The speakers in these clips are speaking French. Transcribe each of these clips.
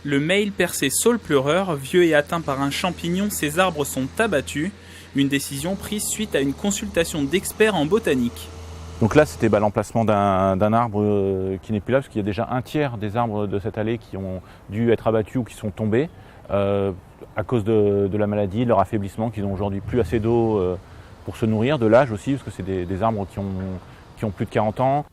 Le Mail percé saule pleureur, vieux et atteint par un champignon, ces arbres sont abattus. Une décision prise suite à une consultation d'experts en botanique. Donc là, c'était l'emplacement d'un arbre qui n'est plus là, parce qu'il y a déjà un tiers des arbres de cette allée qui ont dû être abattus ou qui sont tombés à cause de la maladie, de leur affaiblissement, qu'ils n'ont aujourd'hui plus assez d'eau pour se nourrir, de l'âge aussi, parce que c'est des arbres qui ont plus de 40 ans.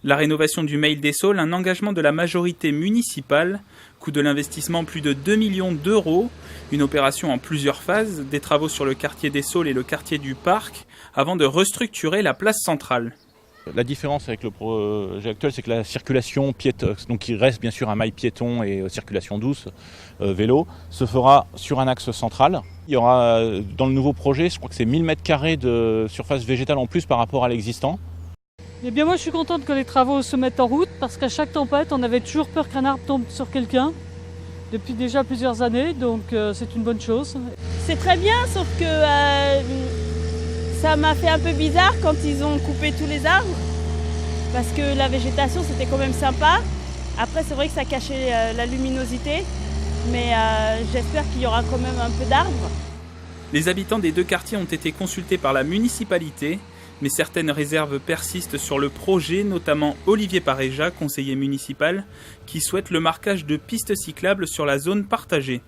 La rénovation du Mail des Saules, un engagement de la majorité municipale, coût de l'investissement plus de 2 millions d'euros, une opération en plusieurs phases, des travaux sur le quartier des Saules et le quartier du Parc, avant de restructurer la place centrale. La différence avec le projet actuel, c'est que la circulation piétonne, donc il reste bien sûr un mail piéton et circulation douce, vélo, se fera sur un axe central. Il y aura dans le nouveau projet, je crois que c'est 1000 m² de surface végétale en plus par rapport à l'existant. Eh bien moi je suis contente que les travaux se mettent en route parce qu'à chaque tempête on avait toujours peur qu'un arbre tombe sur quelqu'un depuis déjà plusieurs années, donc c'est une bonne chose. C'est très bien, sauf que ça m'a fait un peu bizarre quand ils ont coupé tous les arbres parce que la végétation c'était quand même sympa. Après c'est vrai que ça cachait la luminosité, mais j'espère qu'il y aura quand même un peu d'arbres. Les habitants des deux quartiers ont été consultés par la municipalité, mais certaines réserves persistent sur le projet, notamment Olivier Paréja, conseiller municipal, qui souhaite le marquage de pistes cyclables sur la zone partagée.